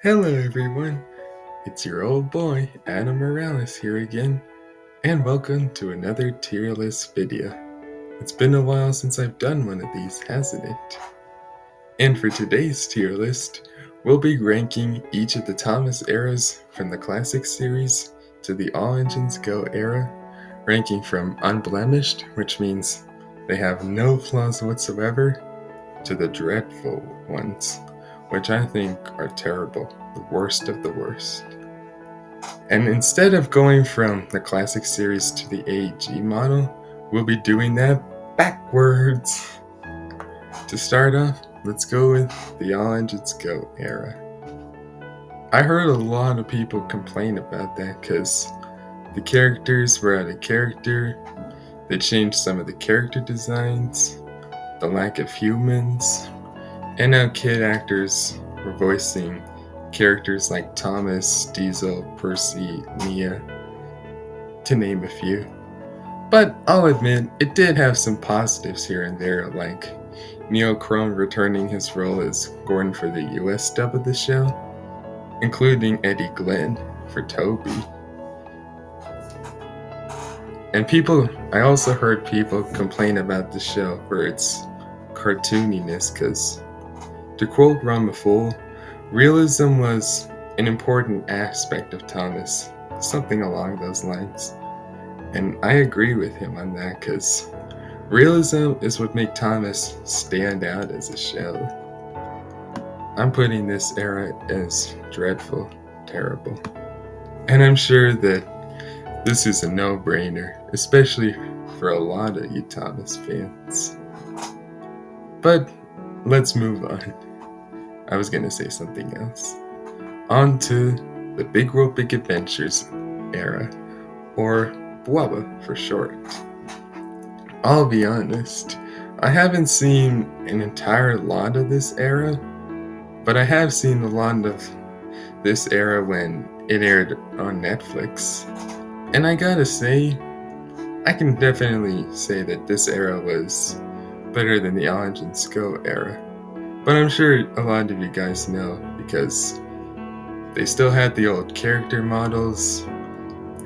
Hello everyone, it's your old boy Adam Morales here again, and welcome to another tier list video. It's been a while since I've done one of these, hasn't it? And for today's tier list, we'll be ranking each of the Thomas eras from the classic series to the All Engines Go era, ranking from unblemished, which means they have no flaws whatsoever, to the dreadful ones, which I think are terrible, the worst of the worst. And instead of going from the classic series to the AEG model, we'll be doing that backwards. To start off, let's go with the All Engines Go era. I heard a lot of people complain about that because the characters were out of character, they changed some of the character designs, the lack of humans, and now kid actors were voicing characters like Thomas, Diesel, Percy, Mia, to name a few. But I'll admit, it did have some positives here and there, like Neil Crone returning his role as Gordon for the US dub of the show, including Eddie Glenn for Toby. And I also heard people complain about the show for its cartooniness, because to quote Ramafool, realism was an important aspect of Thomas, something along those lines. And I agree with him on that, because realism is what made Thomas stand out as a show. I'm putting this era as dreadful, terrible. And I'm sure that this is a no-brainer, especially for a lot of you Thomas fans. But let's move on. I was gonna say something else. On to the Big World Big Adventures era, or BWABA for short. I'll be honest, I haven't seen an entire lot of this era, but I have seen a lot of this era when it aired on Netflix. And I gotta say, I can definitely say that this era was better than the All Engines Go era. But I'm sure a lot of you guys know, because they still had the old character models.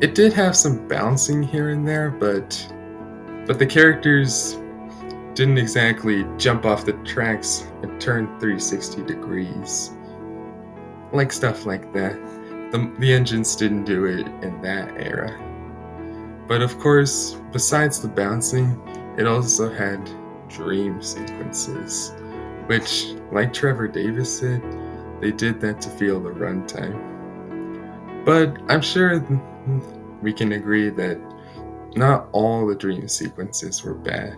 It did have some bouncing here and there, but the characters didn't exactly jump off the tracks and turn 360 degrees. Like stuff like that. The engines didn't do it in that era. But of course, besides the bouncing, it also had dream sequences, which, like Trevor Davis said, they did that to feel the runtime. But I'm sure we can agree that not all the dream sequences were bad.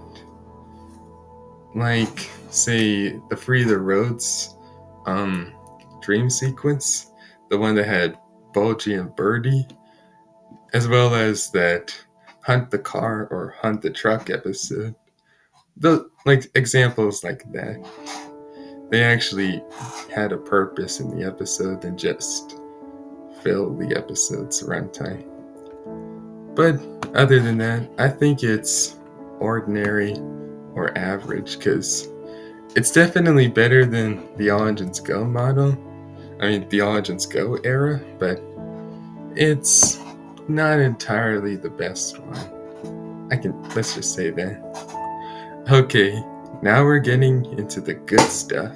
Like, say, the Free the Roads dream sequence, the one that had Bulgy and Birdie, as well as that Hunt the Car or Hunt the Truck episode. Examples like that. They actually had a purpose in the episode than just fill the episode's runtime. But other than that, I think it's ordinary or average, because it's definitely better than the All Engines Go model. The All Engines Go era, but it's not entirely the best one. Let's just say that. Okay, now we're getting into the good stuff.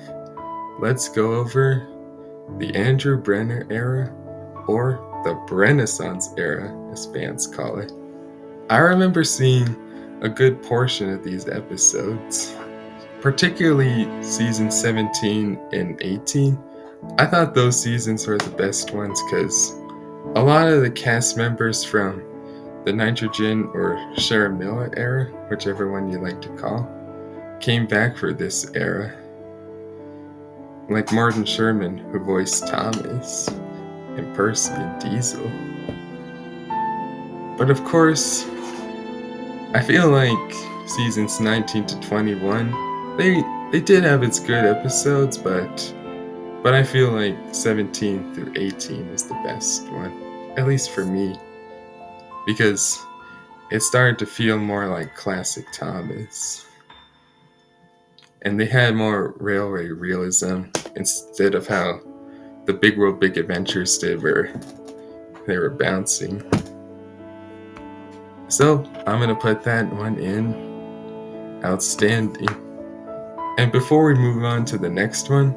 Let's go over the Andrew Brenner era, or the Renaissance era, as fans call it. I remember seeing a good portion of these episodes, particularly season 17 and 18. I thought those seasons were the best ones because a lot of the cast members from the Nitrogen or Sharon Miller era, whichever one you like to call, came back for this era. Like Martin Sherman, who voiced Thomas, and Percy and Diesel. But of course, I feel like seasons 19 to 21, they did have its good episodes, but I feel like 17 through 18 is the best one, at least for me, because it started to feel more like classic Thomas. And they had more railway realism instead of how the Big World Big Adventures did where they were bouncing. So I'm gonna put that one in outstanding. And before we move on to the next one,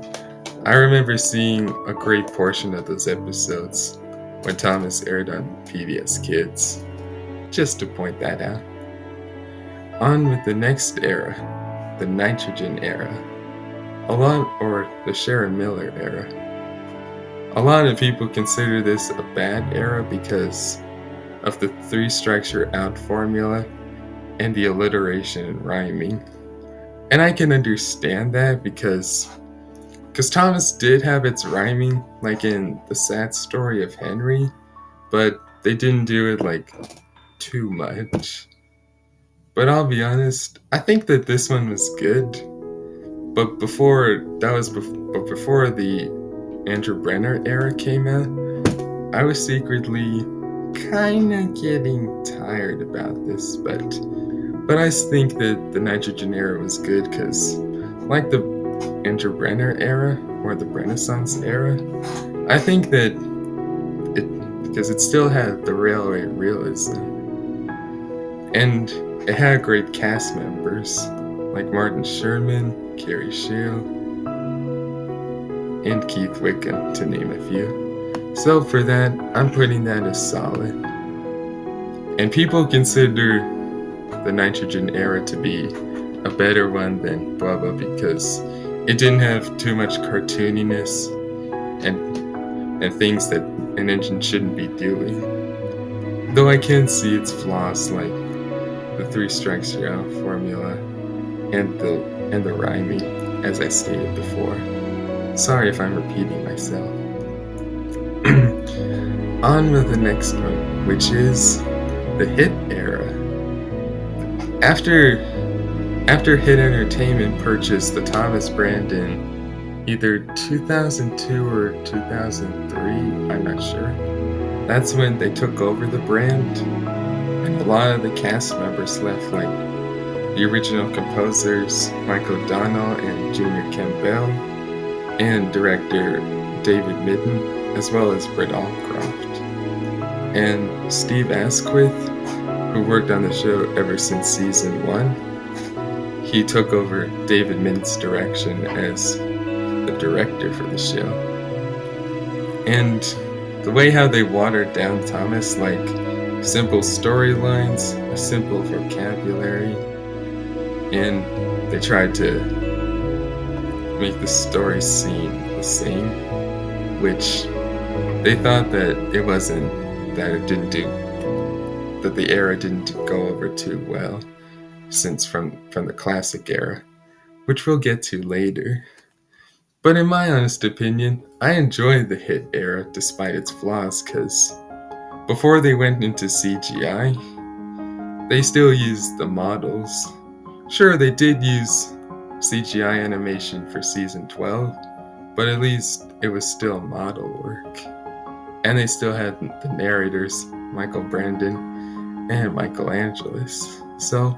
I remember seeing a great portion of those episodes when Thomas aired on PBS Kids, just to point that out. On with the next era, the Nitrogen era, or the Sharon Miller era. A lot of people consider this a bad era because of the 3 strikes you're out formula and the alliteration and rhyming. And I can understand that because Thomas did have its rhyming, like in The Sad Story of Henry, but they didn't do it like too much. But I'll be honest, I think that this one was good. But before the Andrew Brenner era came out, I was secretly kinda getting tired about this, but I think that the Nitrogen era was good because, like the Andrew Brenner era or the Renaissance era, I think that because it still had the railway realism, and it had great cast members like Martin Sherman, Carrie Shield, and Keith Wickham, to name a few. So for that, I'm putting that as solid. And people consider the Nitrogen era to be a better one than Bubba because it didn't have too much cartooniness and things that an engine shouldn't be doing. Though I can see its flaws, like the 3 strikes you're out formula and the rhyming, as I stated before. Sorry if I'm repeating myself. On with the next one, which is the Hit era. After Hit Entertainment purchased the Thomas brand in either 2002 or 2003, I'm not sure. That's when they took over the brand, and a lot of the cast members left, like the original composers Mike O'Donnell and Junior Campbell, and director David Midden, as well as Britt Allcroft. And Steve Asquith, who worked on the show ever since season 1, he took over David Midden's direction as the director for the show. And the way how they watered down Thomas, like simple storylines, a simple vocabulary, and they tried to make the story seem the same, which they thought that that the era didn't go over too well, since from the classic era, which we'll get to later. But in my honest opinion, I enjoyed the Hit era despite its flaws, because before they went into CGI, they still used the models. Sure, they did use CGI animation for season 12, but at least it was still model work. And they still had the narrators, Michael Brandon and Michael Angelis. So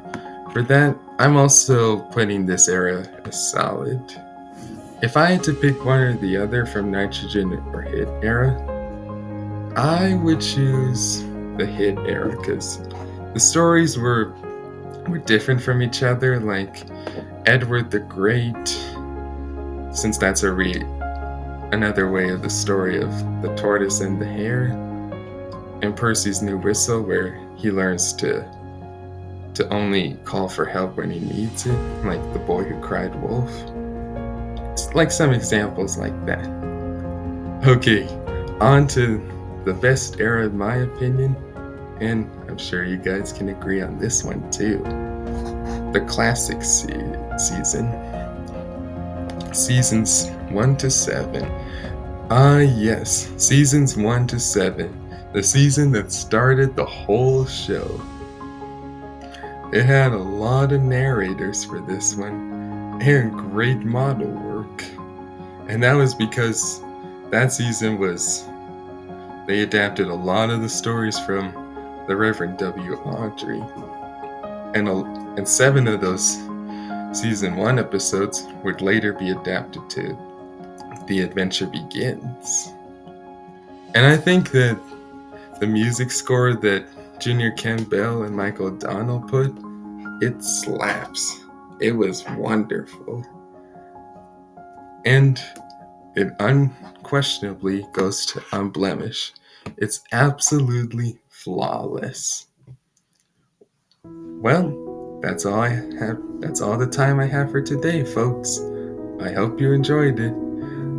for that, I'm also putting this era as solid. If I had to pick one or the other from Nitrogen or Hit era, I would choose the Hit era because the stories were different from each other, like Edward the Great, since that's another way of the story of the tortoise and the hare, and Percy's New Whistle, where he learns to only call for help when he needs it, like The Boy Who Cried Wolf. It's like some examples like that. Okay, on to the best era in my opinion, and I'm sure you guys can agree on this one too. The classic season. Seasons 1 to 7. Yes, seasons 1 to 7. The season that started the whole show. It had a lot of narrators for this one, and great model work. And that was because that season they adapted a lot of the stories from the Reverend W. Awdry. And 7 of those season 1 episodes would later be adapted to the adventure begins. And I think that the music score that Junior Campbell and Michael O'Donnell put, it slaps. It was wonderful. And it unquestionably goes to Unblemished. It's absolutely flawless. Well, that's all I have. That's all the time I have for today, folks. I hope you enjoyed it.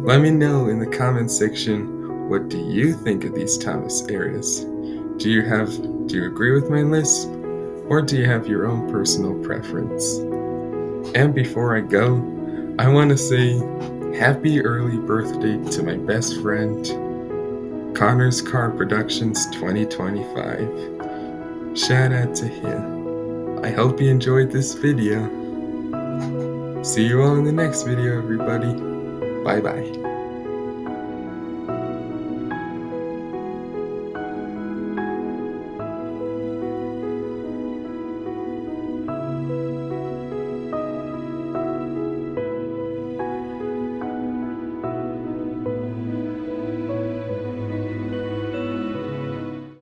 Let me know in the comments section, what do you think of these Thomas eras? Do you agree with my list, or do you have your own personal preference? And before I go, I want to say happy early birthday to my best friend, Connor's Car Productions 2025. Shout out to him. I hope you enjoyed this video. See you all in the next video, everybody. Bye bye.